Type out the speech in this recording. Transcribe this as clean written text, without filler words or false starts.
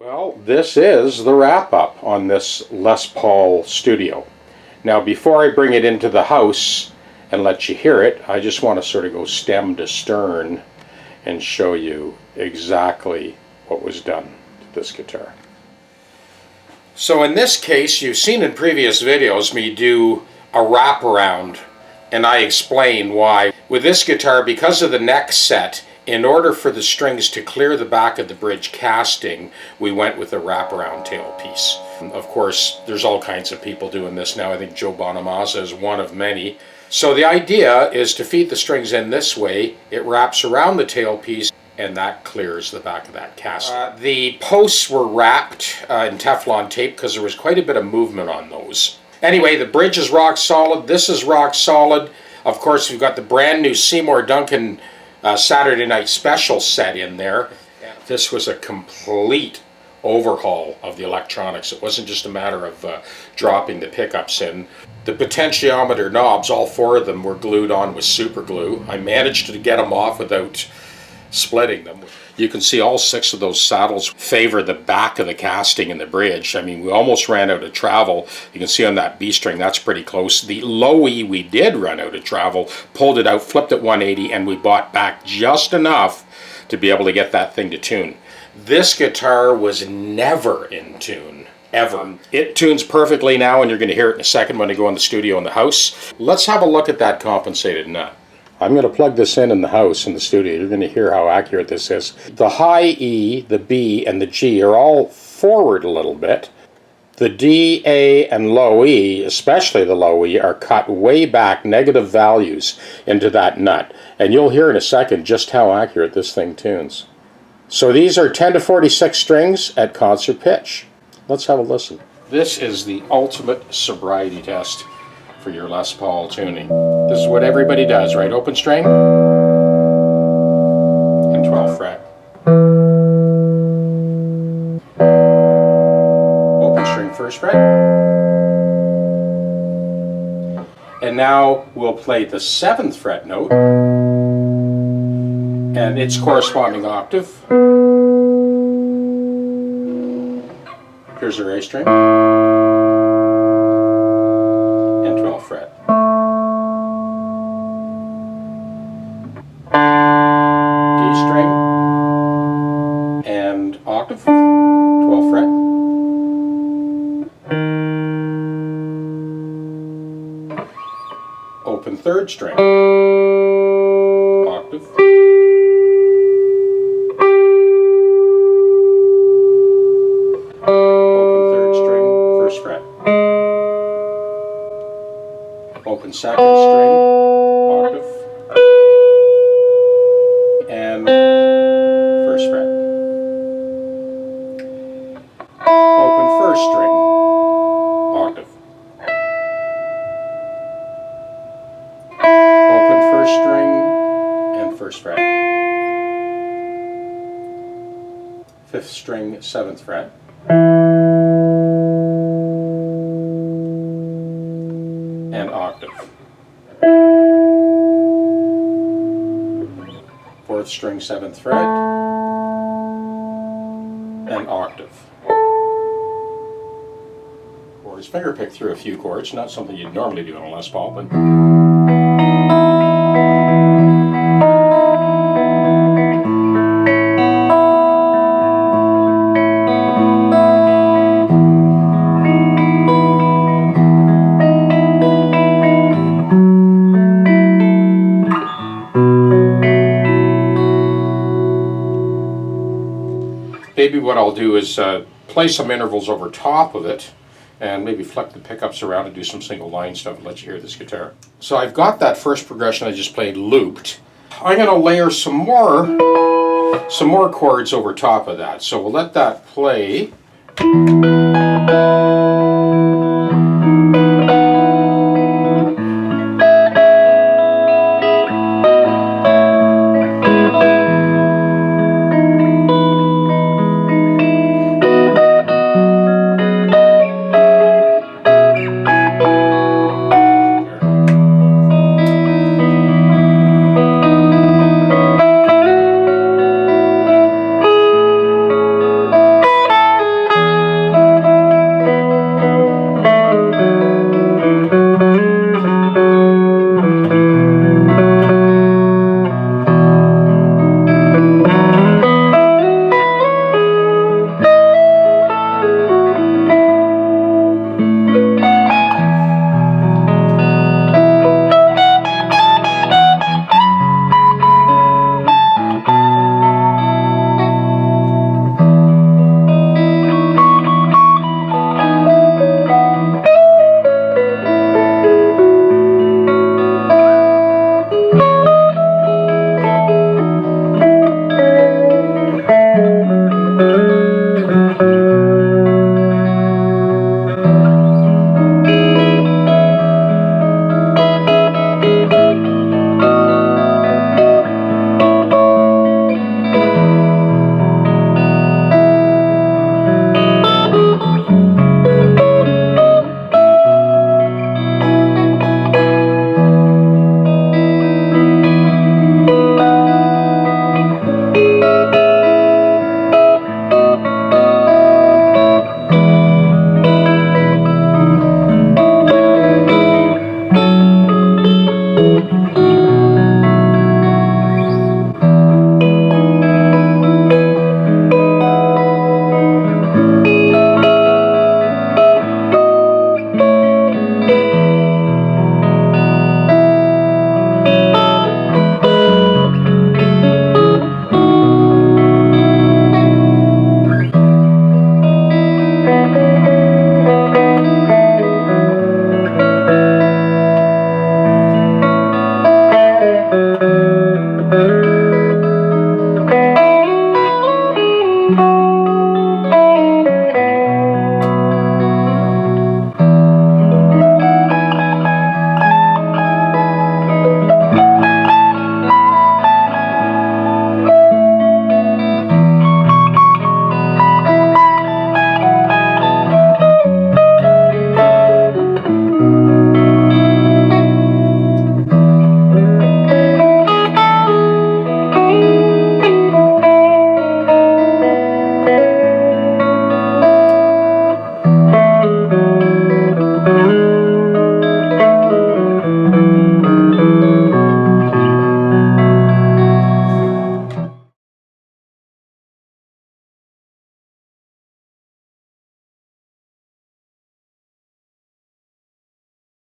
Well, this is the wrap-up on this Les Paul Studio. Now, before I bring it into the house and let you hear it, I just want to sort of go stem to stern and show you exactly what was done to this guitar. So in this case, you've seen in previous videos me do a wraparound, and I explain why. With this guitar, because of the neck set, in order for the strings to clear the back of the bridge casting, we went with a wraparound tailpiece. Of course, there's all kinds of people doing this now. I think Joe Bonamassa is one of many. So the idea is to feed the strings in this way. It wraps around the tailpiece, and that clears the back of that casting. The posts were wrapped in Teflon tape because there was quite a bit of movement on those. Anyway, the bridge is rock solid. This is rock solid. Of course, we've got the brand new Seymour Duncan Saturday Night Special set in there. This was a complete overhaul of the electronics. It wasn't just a matter of dropping the pickups in. The potentiometer knobs, all four of them, were glued on with super glue. I managed to get them off without splitting them. You can see all 6 of those saddles favor the back of the casting in the bridge. I mean, we almost ran out of travel. You can see on that B string, that's pretty close. The low E, we did run out of travel, pulled it out, flipped it 180, and we bought back just enough to be able to get that thing to tune. This guitar was never in tune, ever. It tunes perfectly now, and you're going to hear it in a second when I go in the studio in the house. Let's have a look at that compensated nut. I'm going to plug this in the house, in the studio. You're going to hear how accurate this is. The high E, the B, and the G are all forward a little bit. The D, A, and low E, especially the low E, are cut way back, negative values, into that nut. And you'll hear in a second just how accurate this thing tunes. So these are 10 to 46 strings at concert pitch. Let's have a listen. This is the ultimate sobriety test for your Les Paul tuning. This is what everybody does, right? Open string and 12th fret. Open string 1st fret. And now we'll play the 7th fret note and its corresponding octave. Here's our A string. 12th fret. D string and octave, 12th fret. Open 3rd string, octave. Open 3rd string, 1st fret. Open 2nd string, octave, and 1st fret. Open 1st string, octave. Open 1st string and 1st fret. 5th string, 7th fret. And octave. 4th string, 7th fret, and octave. Or his finger picked through a few chords, not something you'd normally do on a Les Paul, but maybe what I'll do is play some intervals over top of it and maybe flip the pickups around and do some single line stuff and let you hear this guitar. So I've got that first progression I just played looped. I'm going to layer some more chords over top of that. So we'll let that play.